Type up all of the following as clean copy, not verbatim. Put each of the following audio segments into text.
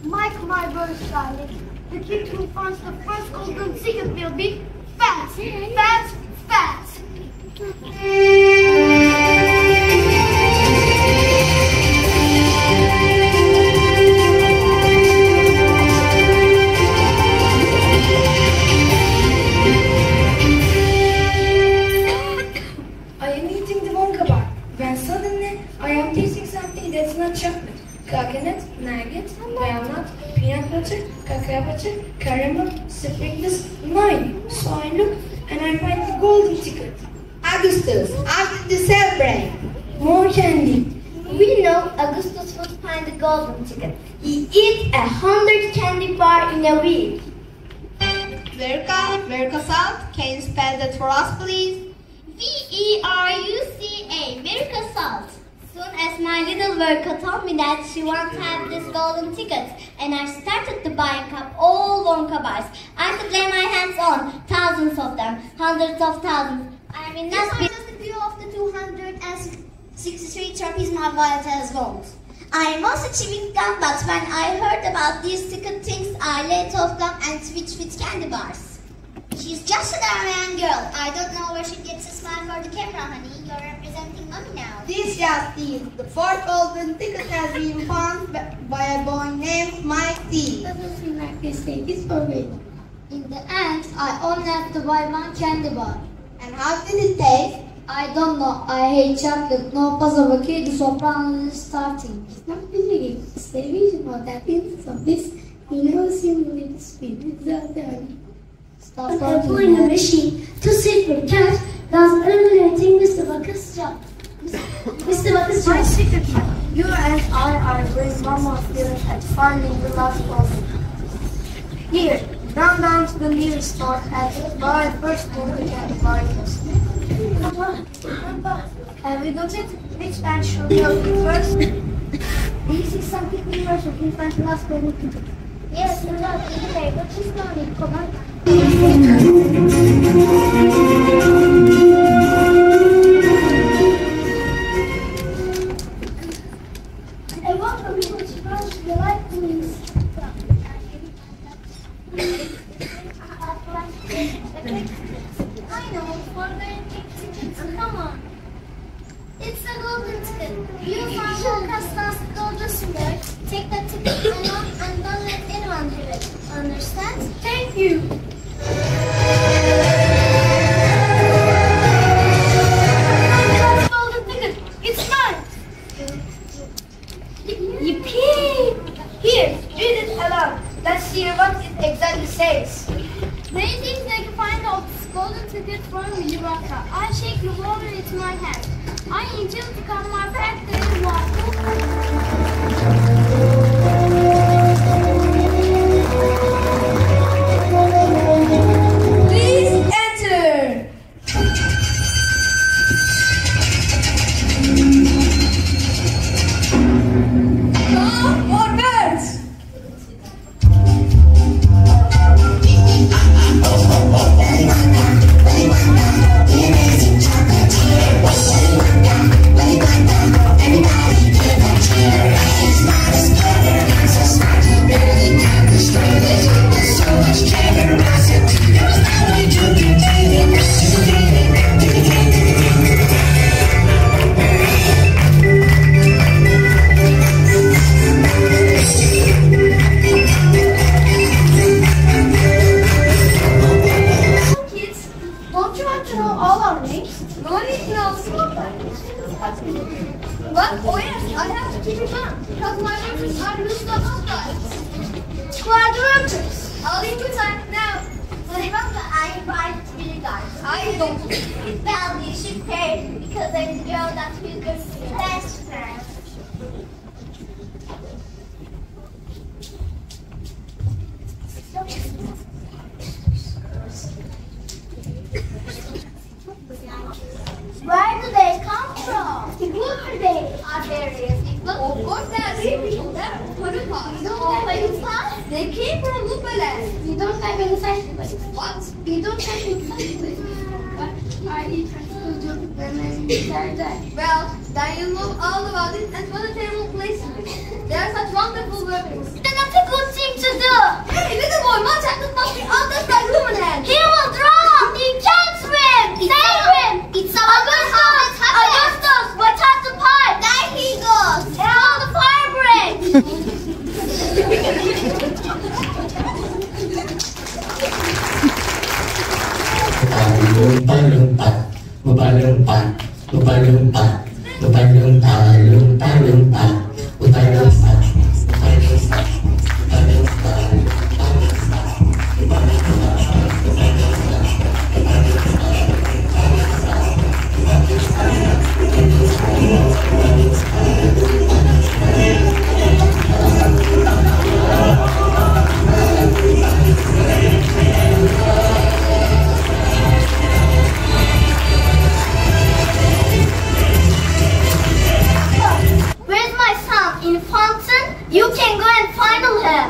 Mike, my verse, Charlie. The kid who finds the first golden ticket will be fat, fat, fat. That's not chocolate. Coconut, nugget, walnut, peanut butter, cacao butter, caramel, sprinkles, mine. So I look and I find the golden ticket. Augustus, after the celebrate. More candy. We know Augustus would find the golden ticket. He eats 100 candy bar in a week. Verka salt. Can you spell that for us, please? Veruca, Veruca salt. Soon as my little Verka told me that she wants to have this golden ticket, and I started to buy up all Wonka bars. I could lay my hands on thousands of them, hundreds of thousands. I mean, that's just a few of the 263 trapezium violas want. I am also chewing gum, but when I heard about these ticket things, I let off gum and switched with candy bars. She's just an Aryan girl. I don't know where she gets a smile for the camera, honey. You're representing mommy now. This just is. The fourth golden ticket has been found by a boy named Mike T. Doesn't seem like mistake is for me. In the end, I only have to buy one candy bar. And how did it taste? I don't know. I hate chocolate. No pasa que the soprano is starting. It's not really it's the vision of that instance of this. You never seem to the speed. It's that done. Stop pulling the machine to sit for cat. Does eliminating Mr. Bucket's job. Mr. Bucket's job. You and I are doing one more feeling at finding the last puzzle. Here, run down to the nearest store and buy first one we can find us. Have we got it? Which end should we open first? This is something universal. We find the last one we can do. Yes, you're right. Okay, but she's not in. Come on. I want to be surprised to like please. I know, for the tickets, come on. It's a golden ticket. You find Lucas to go this way. Take the ticket along and don't let anyone do it. Understand? Thank you. Golden ticket. It's mine. Yippee! Here, read it aloud. Let's hear what it exactly says. They think they can find out this golden ticket from Willy Wonka. I shake the water into my hand. I need you to come my factory water. Please enter. Come or birds? But, oh yes, I have to keep it on, because my workers are loose up outside. Squad workers, I'll leave you time now. Remember, I invite you guys. I don't. Well, you should pay, because I'm the girl that will go to your best friend. Where do they come from? Who they are various people. Of course, they are people. They came from Lupaland. You don't have any festivals. What? You don't have any festivals. But are you trying to çocukların elini tercih. Well, then you know all about it and what a terrible place it is. There are such wonderful workers. Then that's a good thing to do. Hey, little boy, my jacket must be under the human hand. He will drown. He can't swim. Save him. It's Augustus. Augustus, what out the pipe? There he goes. And all the fire breaks. Where's my son? In fountain? You can go and find him.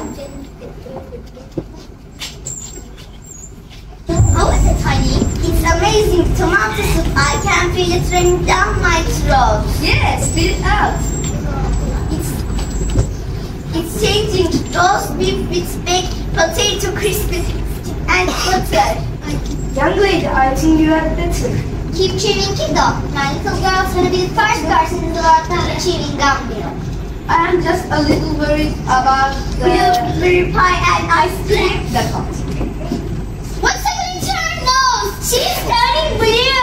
How is it, honey? It's amazing. Tomato soup. I can feel it running down my throat. Yes, spit it out. It's changing. Roast beef with baked potato, crispy and butter. Young lady, I think you are better. Keep chewing, kiddo. My little girl's gonna be the first person in the world to have a chewing gum deal. I am just a little worried about the... Blueberry pie and ice cream. That's all. What's happening to her nose? She's turning blue.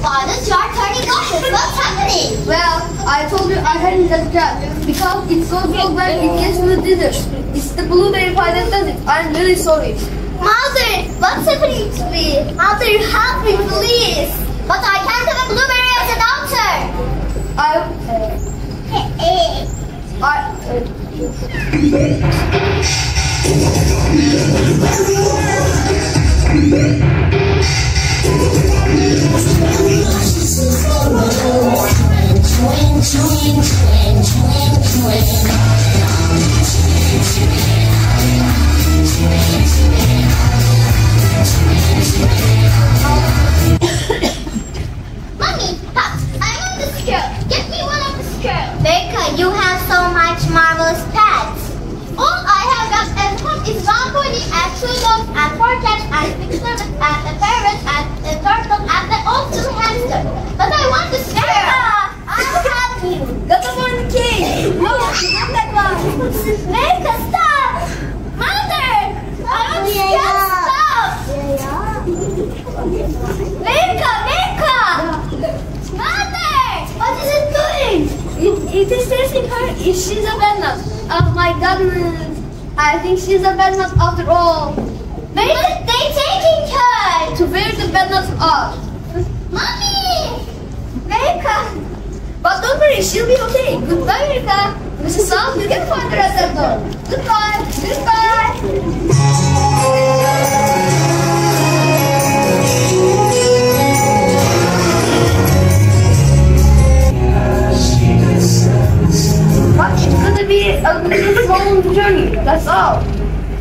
Father, you're turning orange. What's happening? Well, I told you I hadn't that job because it goes wrong when it gets to the dinner. It's the blueberry pie that does it. I'm really sorry. Mother, what's happening to me? Mother, help me, please. But I can't have a blueberry as a daughter. Mommy, Pop, I want the skirt. Get me one of the skirt. Becca, you have so much marvelous pets. All I have got as pet is one pony and two dogs and four cats and six rabbits and a parrot and a turtle and an old little hamster. But I want the skirt. Becca, I'll help you. Got the one cake. No, not that one. Becca, stop. Mother, I want the skirt. Stop. Becca! Mother! What is it doing? It is testing her if she's a bad nut. Oh my goodness. I think she's a bad nut after all. Where are they taking her? To where the bad nuts are. Mommy! Becca! But don't worry, she'll be okay. Goodbye, Erika. Mrs. South, you can find her at that door. Goodbye. Goodbye. But it's gonna be a little long journey, that's all.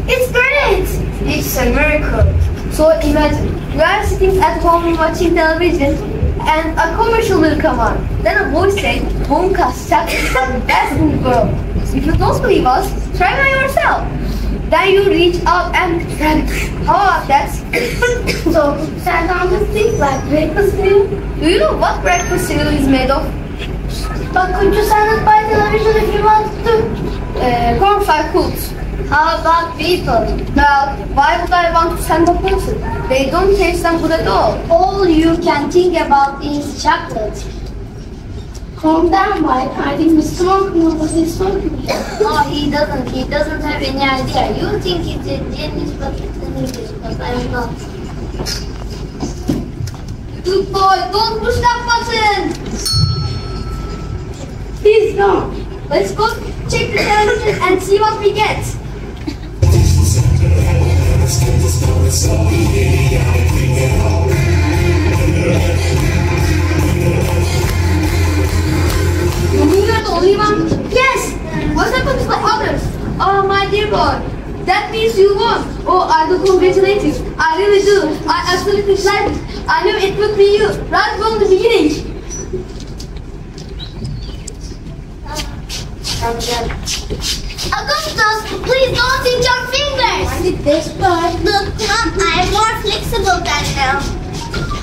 It's great! It's a miracle. So imagine, you are sitting at home watching television and a commercial will come on. Then a voice says, Bonka's chocolates are the best in the world. If you don't believe us, try by yourself. Then you reach out and grab it. How about that? So, sat down to think like breakfast meal? Do you know what breakfast cereal is made of? But could you sign up by television if you wanted to? Cornflake cookies. How about people? Well, why would I want to send a person? They don't taste that good at all. All you can think about is chocolate. Calm down, Mike. I think Mr. Monk knows he's smoking. No, he doesn't. He doesn't have any idea. You think it's a genius, but it's an English, but I'm not. Good boy, don't push that button. Please don't. Let's go check the television and see what we get. You mean you're the only one? Yes. What happened to the others? Oh, my dear boy. That means you won. Oh, I do congratulate you. I really do. I absolutely like it. I knew it would be you, right from the beginning. Augustus, please don't hit your fingers. I did this part. Look, Mom, I am more flexible than now.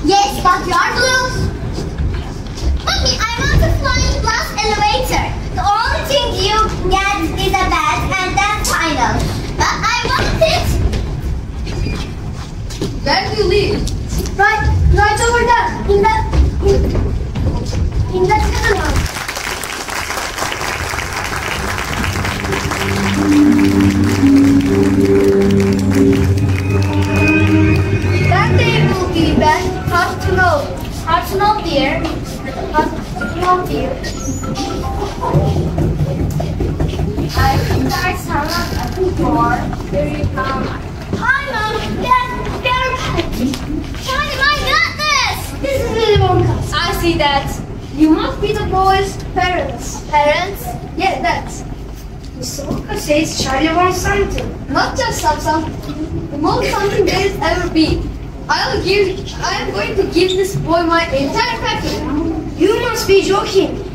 Yes, but you're blue. Mommy, I want a flying glass elevator. The only thing you get is a bed and then final. But I want it. Where do you live? Right over there. In that cinema. That day will be best. Hard to know. Hard to know, dear. Hard to know, dear. I think there's someone at the door. Here you come. Hi, Mom. They're Charlie, my goodness! This is really Wonka. I see that. You must be the boy's parents. Parents? Yeah, that's. Mr. Walker says Charlie wants something. Not just something. The most something there is ever been. I am going to give this boy my entire package. You must be joking.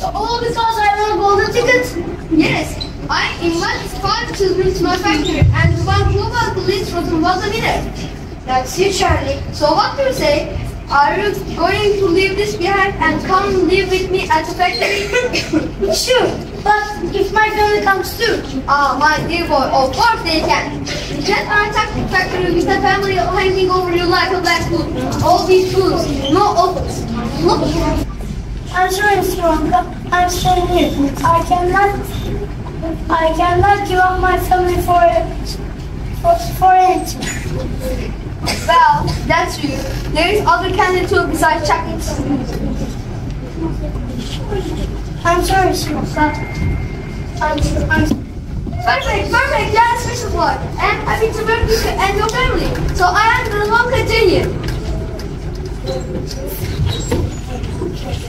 All because I won a golden ticket? Yes. I invited 5 children to my factory and the one who was the least rotten was the winner. That's you, Charlie. So what do you say? Are you going to leave this behind and come live with me at the factory? Sure, but if my family comes too. Ah, my dear boy, of course they can. You can't attack the factory with a family hanging over you like a black food. All these fools, no offense. Look. I'm sorry, Mr. Wonka. I'm staying here. I cannot give up my family for anything. Well, that's you. There is other candy too besides chocolates. I'm sorry, Mr. Wonka. Perfect, yes, Mrs. Boy. I'm happy to work with you and your family. So I am the Wonka genius.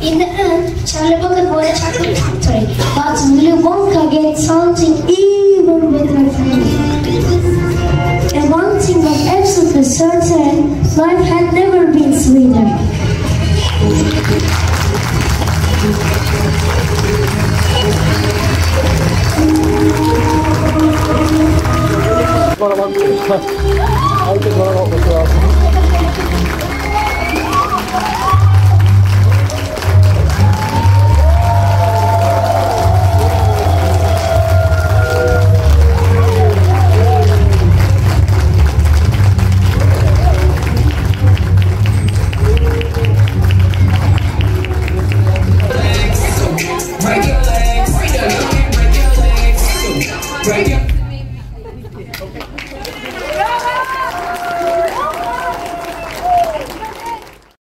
In the end, Charlie Wonka bought a chocolate factory, but Willy Wonka gets something even better for him. And one thing was absolutely certain, life had never been sweeter. Bana bakmıyorlar. Herkes bana bakması lazım. Break your legs, break your legs, break your legs. Break your